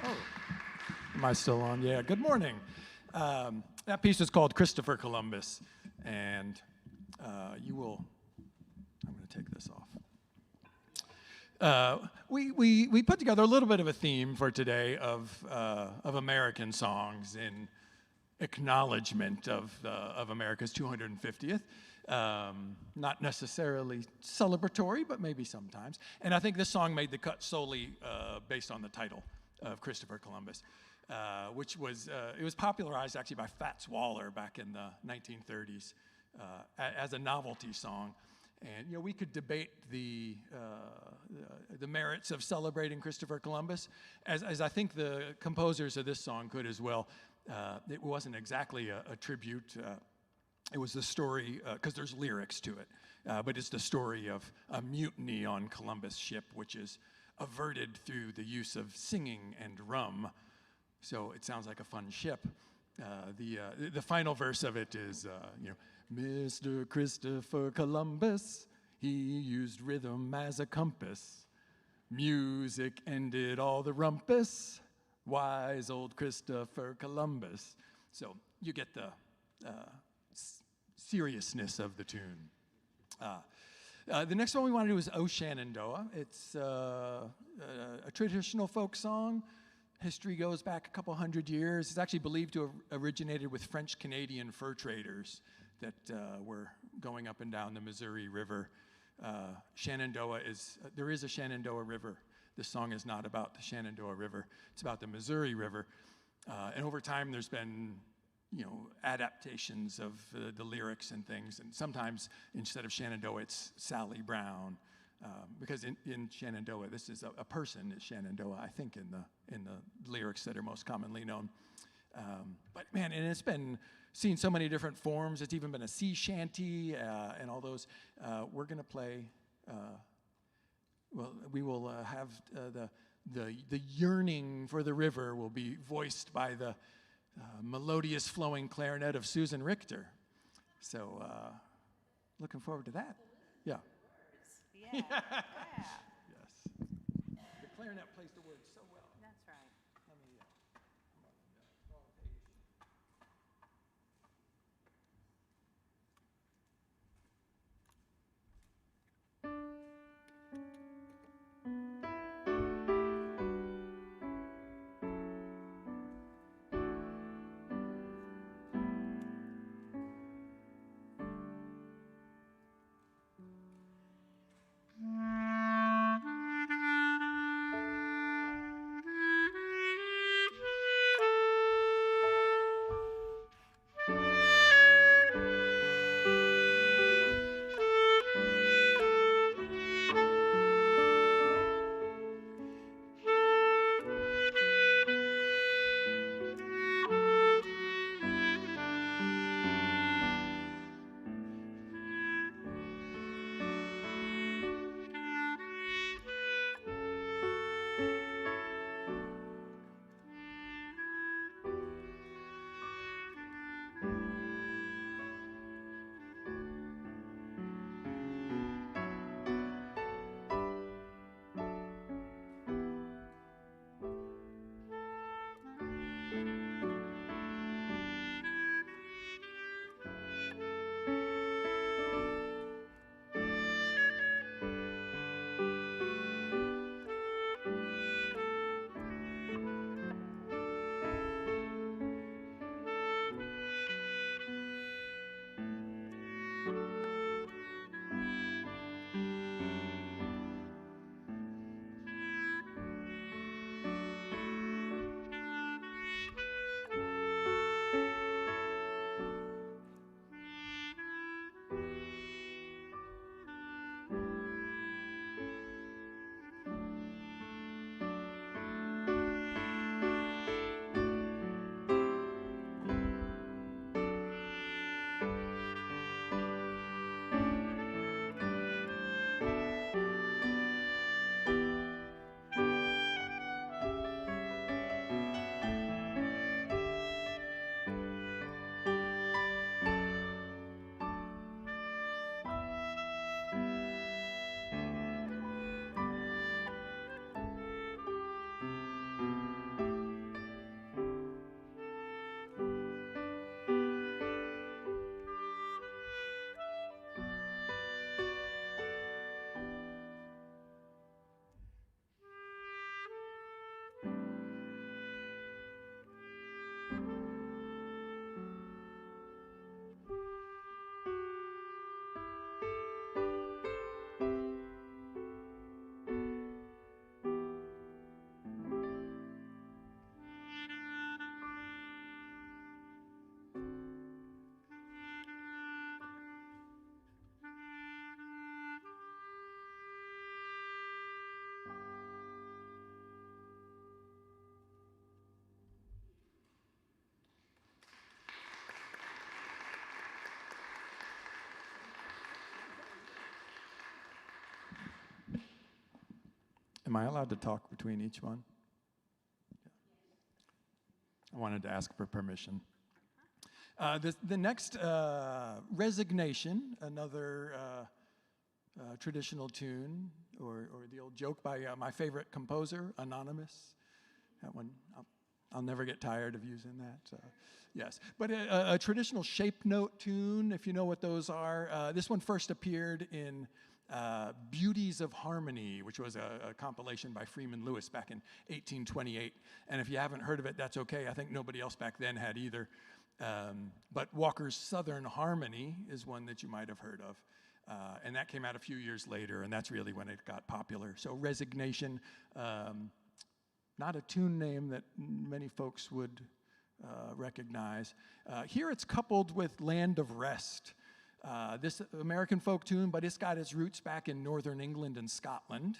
Oh, am I still on? Yeah, good morning. That piece is called Christopher Columbus, and I'm going to take this off. We put together a little bit of a theme for today of American songs in acknowledgement of America's 250th. Not necessarily celebratory, but maybe sometimes. And I think this song made the cut solely based on the title of Christopher Columbus, which was it was popularized actually by Fats Waller back in the 1930s as a novelty song. And we could debate the merits of celebrating Christopher Columbus, as I think the composers of this song could as well. It wasn't exactly a tribute. It was the story, because there's lyrics to it, but it's the story of a mutiny on Columbus' ship, which is averted through the use of singing and rum. So it sounds like a fun ship. The final verse of it is, Mr. Christopher Columbus, he used rhythm as a compass. Music ended all the rumpus. Wise old Christopher Columbus. So you get the seriousness of the tune. The next one we want to do is O Shenandoah. It's a traditional folk song. History goes back a couple hundred years. It's actually believed to have originated with French-Canadian fur traders that were going up and down the Missouri River. Shenandoah there is a Shenandoah River. This song is not about the Shenandoah River. It's about the Missouri River. And over time, there's been, adaptations of the lyrics and things. And sometimes instead of Shenandoah, it's Sally Brown. Because in Shenandoah, this is a person is Shenandoah, I think, in the lyrics that are most commonly known. But man, and it's been seen so many different forms. It's even been a sea shanty and all those. We're going to play. We will have the yearning for the river will be voiced by the melodious flowing clarinet of Susan Richter. So looking forward to that. Yeah. Yeah. Yes. The clarinet plays the words so well. That's right. Let me, come on, wrong Am I allowed to talk between each one? I wanted to ask for permission. The next, Resignation, another traditional tune, or the old joke by my favorite composer, Anonymous. That one, I'll never get tired of using that. Yes, but a traditional shape note tune, if you know what those are. This one first appeared in Beauties of Harmony, which was a compilation by Freeman Lewis back in 1828. And if you haven't heard of it, that's okay. I think nobody else back then had either. But Walker's Southern Harmony is one that you might have heard of. And that came out a few years later, and that's really when it got popular. So Resignation, not a tune name that many folks would recognize. Here it's coupled with Land of Rest. This American folk tune, but it's got its roots back in northern England and Scotland.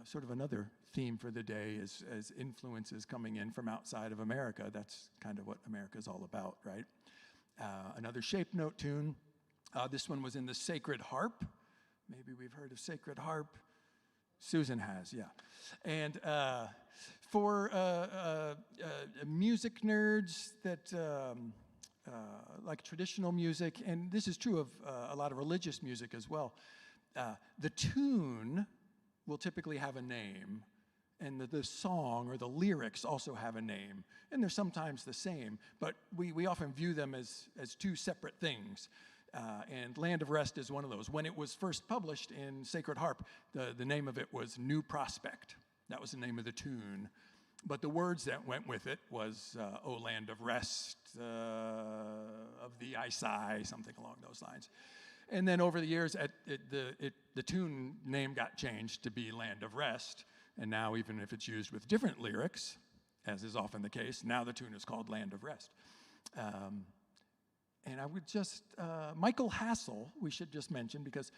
Sort of another theme for the day as influences coming in from outside of America. That's kind of what America's all about, right? Another shape note tune. This one was in the Sacred Harp. Maybe we've heard of Sacred Harp. Susan has, yeah. And for music nerds that like traditional music, and this is true of a lot of religious music as well, the tune will typically have a name, and the song or the lyrics also have a name, and they're sometimes the same, but we often view them as two separate things. And Land of Rest is one of those. When it was first published in Sacred Harp, the name of it was New Prospect. That was the name of the tune. But the words that went with it was, O Land of Rest, of thee I sigh, something along those lines. And then over the years, the tune name got changed to be Land of Rest. And now even if it's used with different lyrics, as is often the case, now the tune is called Land of Rest. And I would just, Michael Hassell, we should just mention, because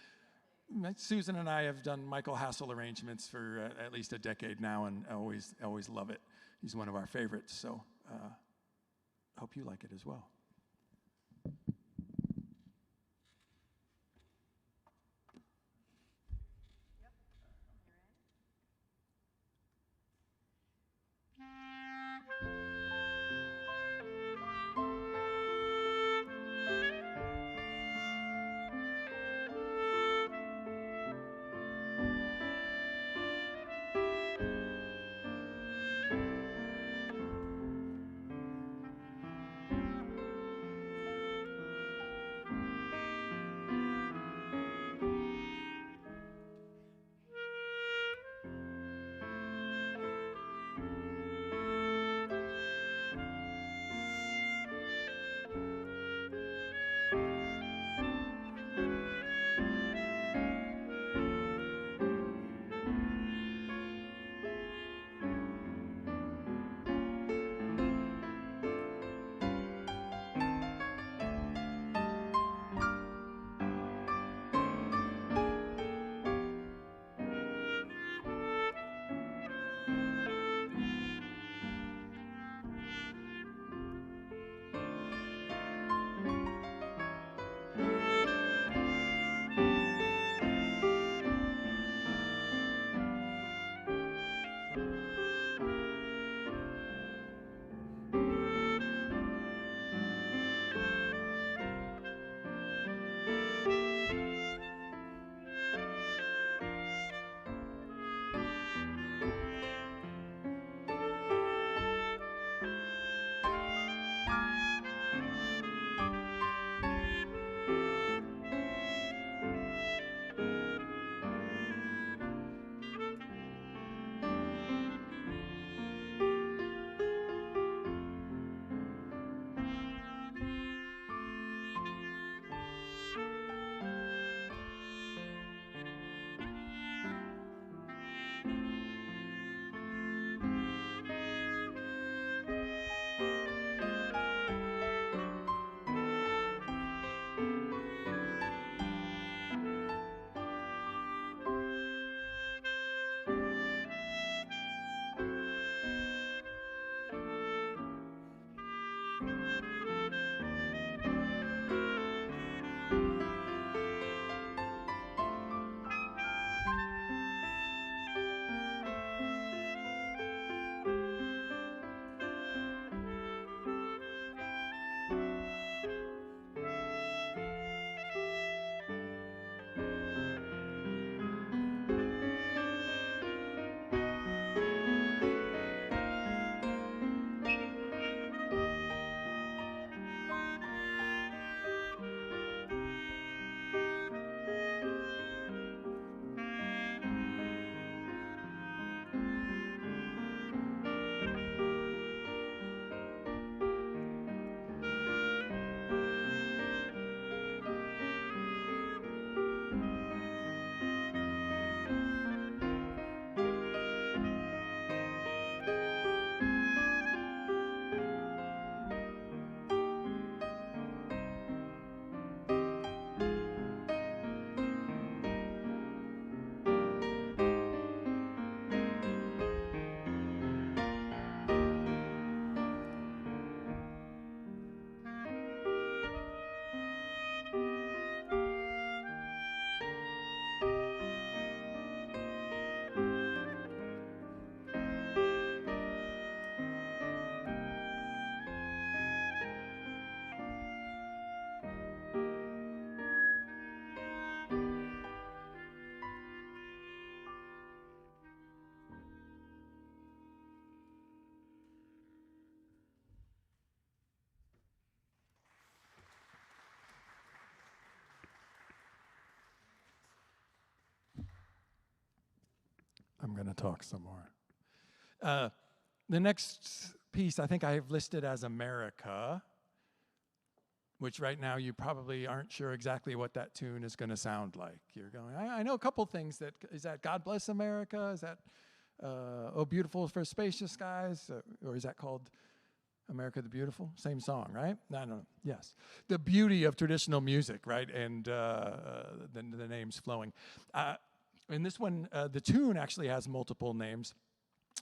Susan and I have done Michael Hassell arrangements for at least a decade now, and I always love it. He's one of our favorites, so hope you like it as well. I'm going to talk some more. The next piece I think I have listed as America, which right now you probably aren't sure exactly what that tune is going to sound like. You're going, I know a couple things. Is that God Bless America? Is that Oh Beautiful for Spacious Skies? Or is that called America the Beautiful? Same song, right? No. Yes. The beauty of traditional music, right? And the names flowing. In this one, the tune actually has multiple names.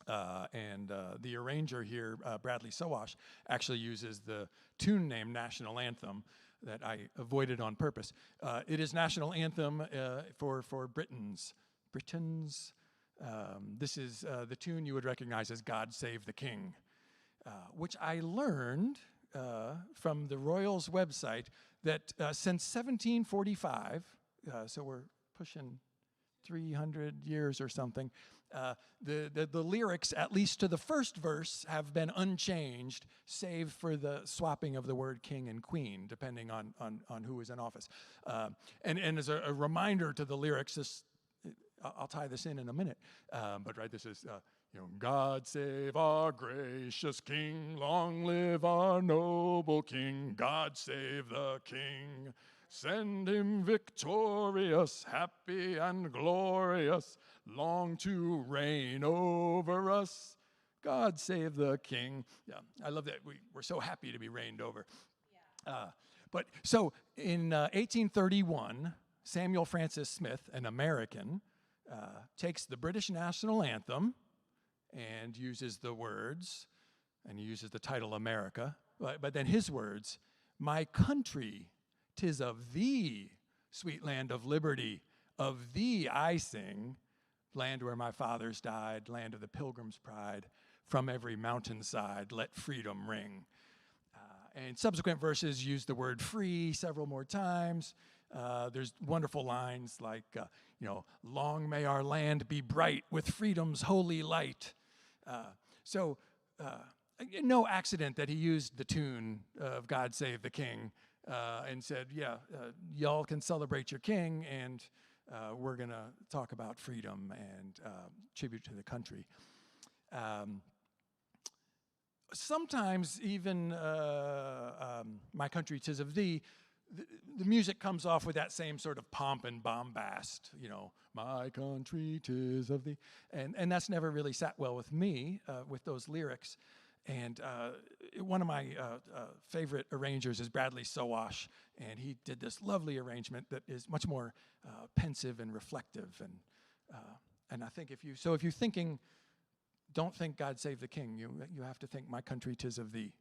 And the arranger here, Bradley Sowash, actually uses the tune name National Anthem that I avoided on purpose. It is National Anthem for Britons. This is the tune you would recognize as God Save the King, which I learned from the Royals website that since 1745, so we're pushing 300 years or something, the lyrics, at least to the first verse, have been unchanged, save for the swapping of the word king and queen, depending on who is in office. And as a reminder to the lyrics, I'll tie this in a minute, but right, this is, God save our gracious King, long live our noble King, God save the King. Send him victorious, happy and glorious, long to reign over us. God save the King. Yeah, I love that. We're so happy to be reigned over. Yeah. But so in 1831, Samuel Francis Smith, an American, takes the British national anthem and uses the words, and he uses the title America, but then his words, my country, 'tis of thee, sweet land of liberty, of thee I sing, land where my fathers died, land of the pilgrim's pride, from every mountainside let freedom ring. And subsequent verses use the word free several more times. There's wonderful lines like, long may our land be bright with freedom's holy light. So no accident that he used the tune of God Save the King and said, y'all can celebrate your king, and we're going to talk about freedom and tribute to the country. Sometimes even My Country 'Tis of Thee, the music comes off with that same sort of pomp and bombast, my country 'tis of thee. And that's never really sat well with me, with those lyrics. And one of my favorite arrangers is Bradley Sowash, and he did this lovely arrangement that is much more pensive and reflective. And I think if you're thinking, don't think God Save the King, you have to think my country 'tis of thee.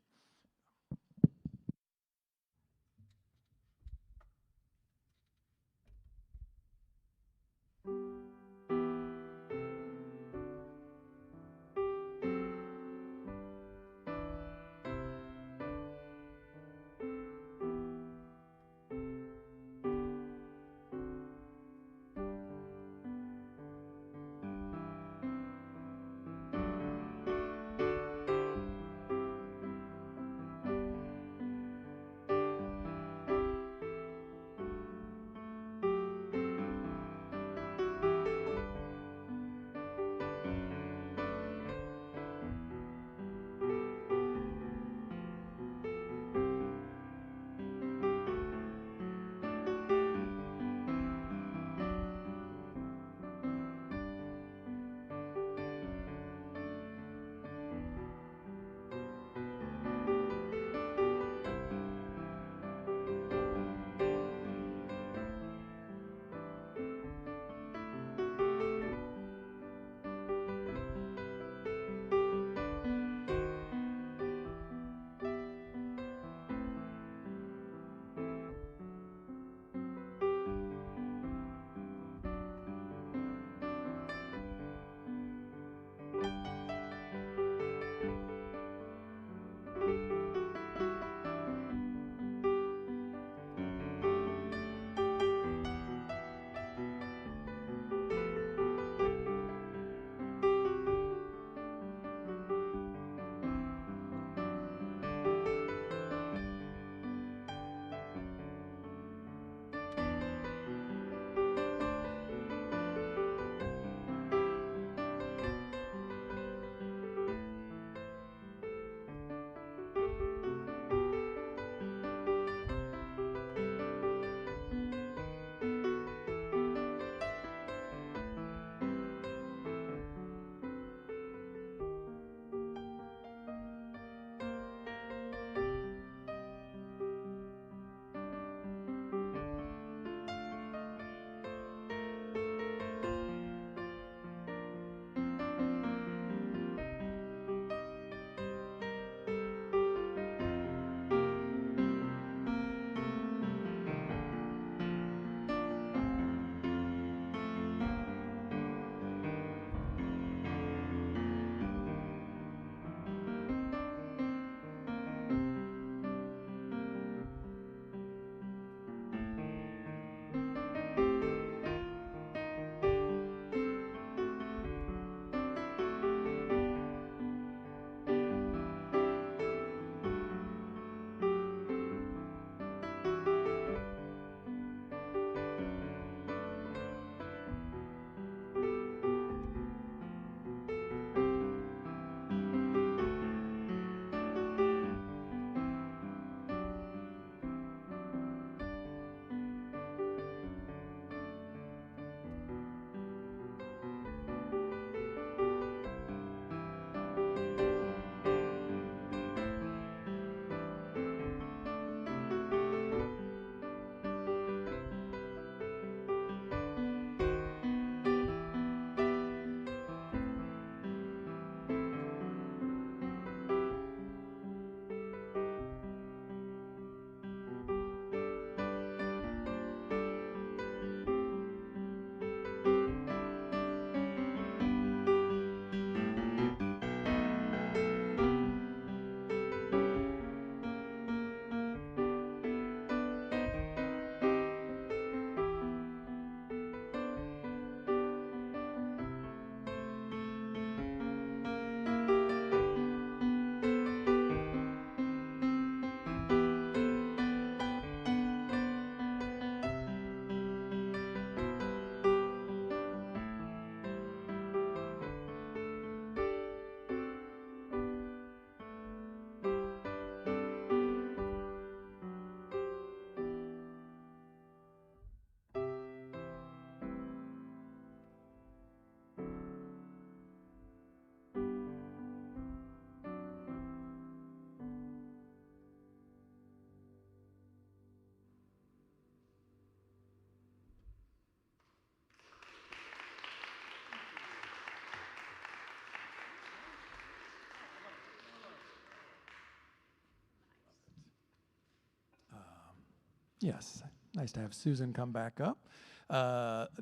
Yes, nice to have Susan come back up.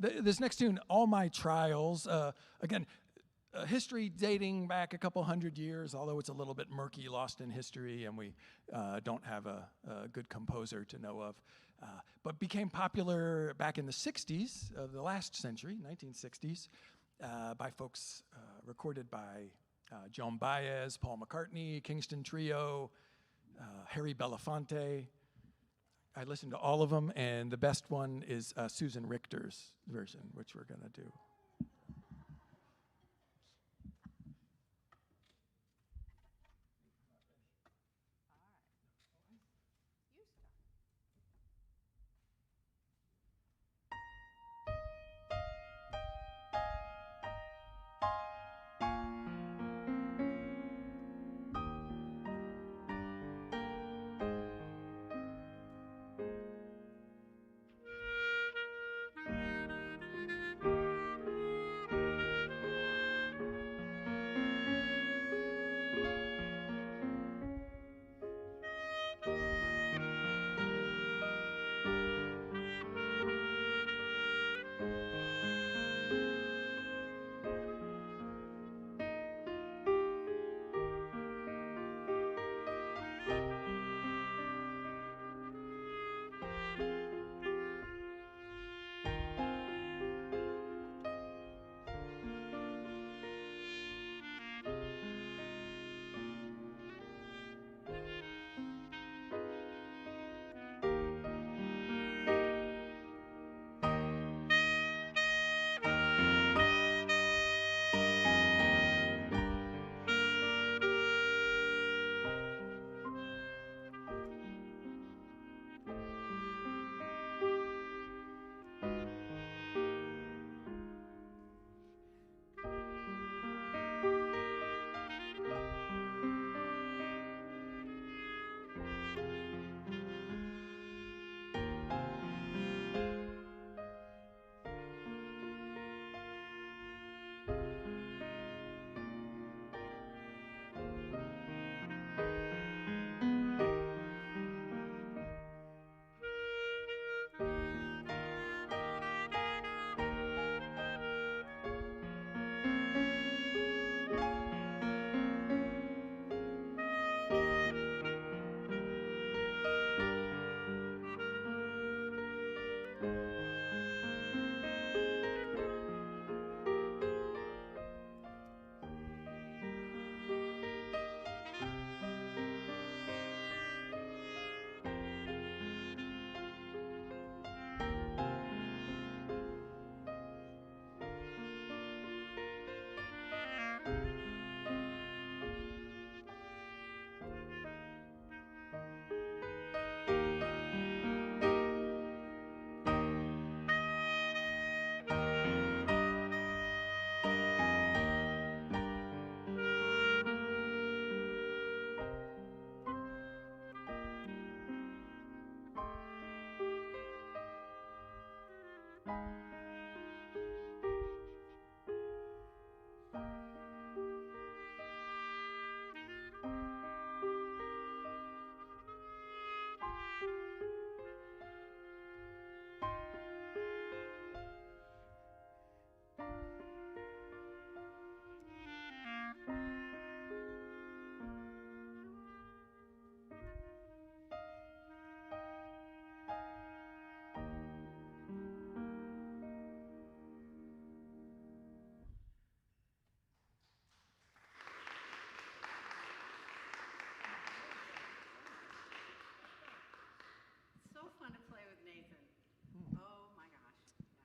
This next tune, All My Trials, again, history dating back a couple hundred years, although it's a little bit murky, lost in history, and we don't have a good composer to know of. But became popular back in the 60s of the last century, 1960s, by folks recorded by Joan Baez, Paul McCartney, Kingston Trio, Harry Belafonte. I listened to all of them, and the best one is Susan Richter's version, which we're going to do.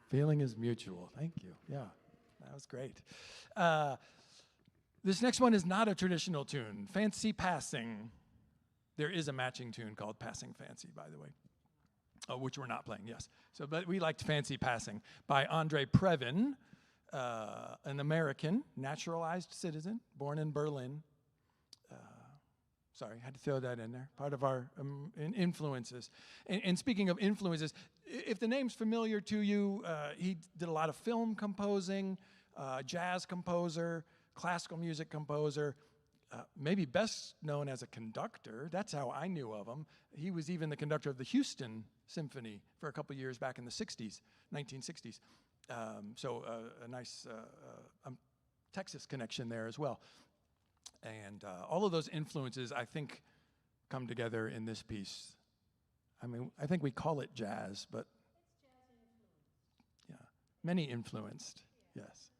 Feeling is mutual. Thank you. Yeah, that was great. This next one is not a traditional tune. Fancy Passing. There is a matching tune called Passing Fancy, by the way, which we're not playing, yes. So, but we liked Fancy Passing by Andre Previn, an American, naturalized citizen, born in Berlin. Sorry, I had to throw that in there. Part of our influences. And speaking of influences, if the name's familiar to you, he did a lot of film composing, jazz composer, classical music composer. maybe best known as a conductor. That's how I knew of him. He was even the conductor of the Houston Symphony for a couple years back in the 60s, 1960s. So a nice Texas connection there as well. And all of those influences, I think, come together in this piece. I mean, I think we call it jazz, but It's jazz influence. yeah, many influenced, yes.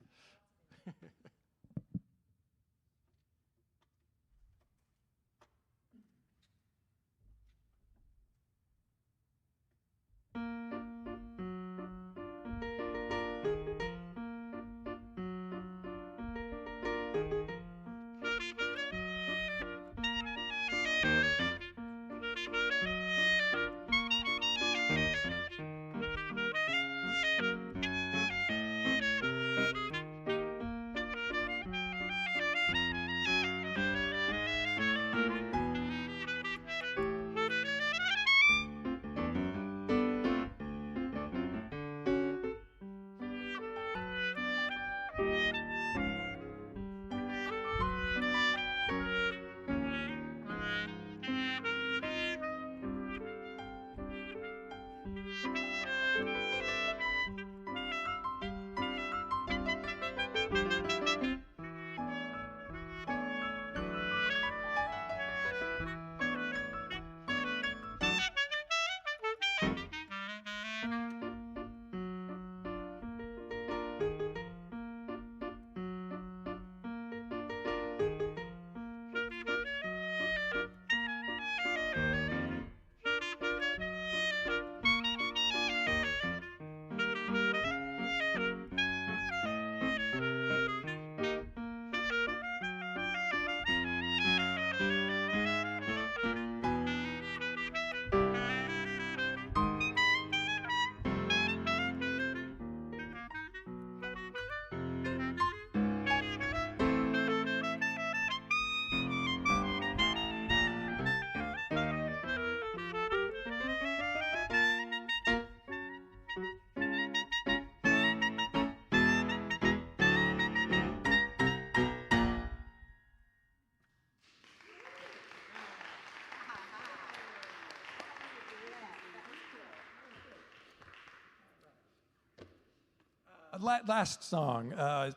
Last song,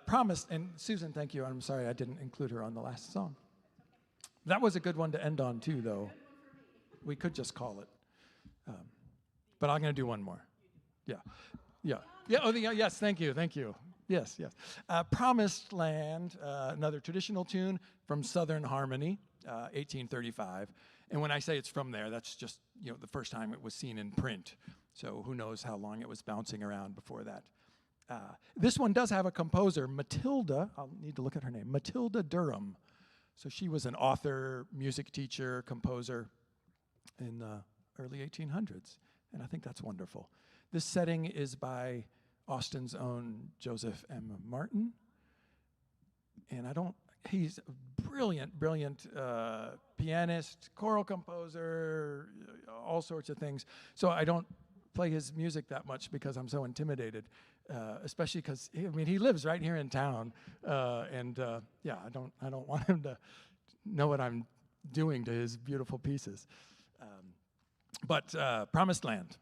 Promised, and Susan, thank you. I'm sorry I didn't include her on the last song. That was a good one to end on too, though. We could just call it. But I'm going to do one more. Yeah. Yes, thank you. Yes. Promised Land, another traditional tune from Southern Harmony, 1835. And when I say it's from there, that's just, the first time it was seen in print. So who knows how long it was bouncing around before that. This one does have a composer, Matilda. I'll need to look at her name. Matilda Durham. So she was an author, music teacher, composer in the early 1800s. And I think that's wonderful. This setting is by Austin's own Joseph M. Martin. And he's a brilliant pianist, choral composer, all sorts of things. So I don't play his music that much because I'm so intimidated, especially because he lives right here in town, I don't want him to know what I'm doing to his beautiful pieces. But Promised Land.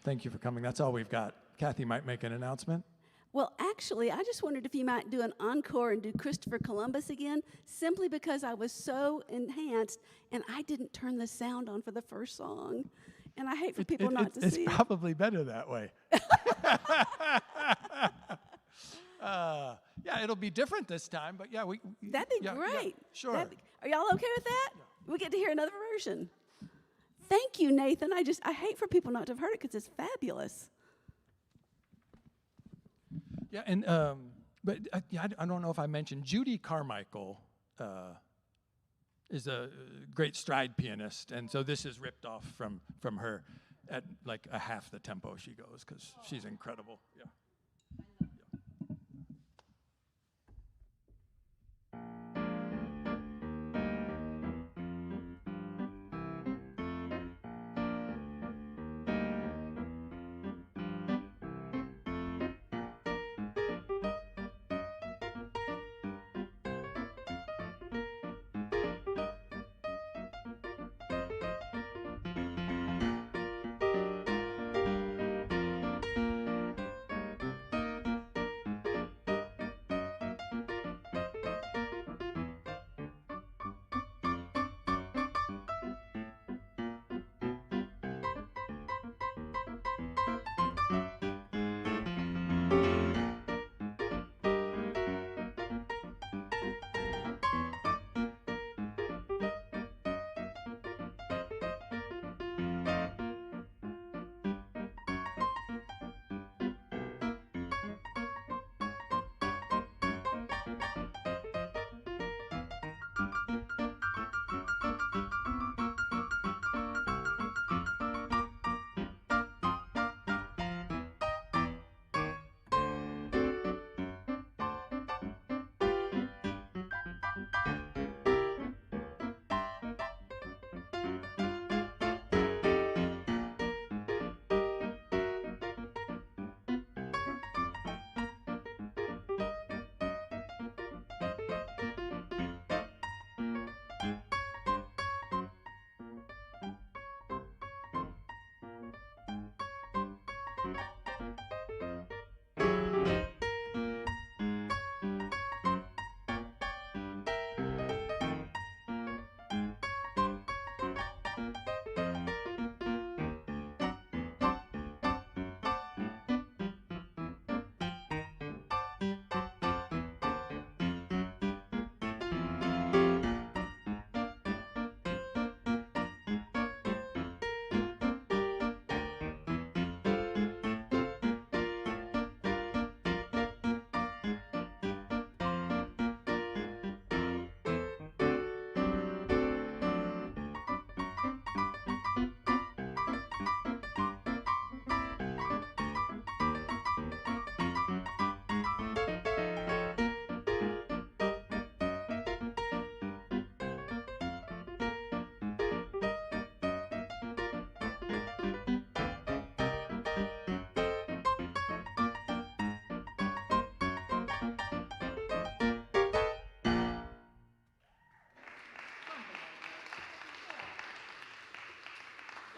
thank you for coming. That's all we've got. Kathy might make an announcement. Well, actually, I just wondered if you might do an encore and do Christopher Columbus again, simply because I was so enhanced and I didn't turn the sound on for the first song. And I hate for people not to see It's probably better that way. Yeah, it'll be different this time, but yeah, That'd be great. Yeah, sure. Are y'all okay with that? Yeah. We get to hear another version. Thank you, Nathan. I hate for people not to have heard it because it's fabulous. Yeah, and but I don't know if I mentioned Judy Carmichael is a great stride pianist, and so this is ripped off from her at like a half the tempo she goes because she's incredible. Yeah.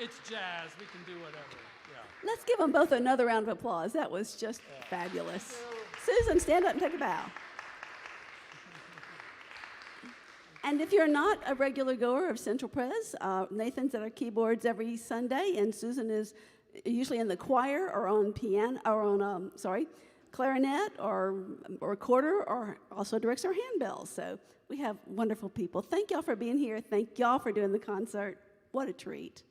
It's jazz. We can do whatever. Yeah. Let's give them both another round of applause. That was just fabulous. Susan, stand up and take a bow. And if you're not a regular goer of Central Pres, Nathan's at our keyboards every Sunday, and Susan is usually in the choir or on piano or on clarinet or recorder, or also directs our handbells. So we have wonderful people. Thank y'all for being here. Thank y'all for doing the concert. What a treat.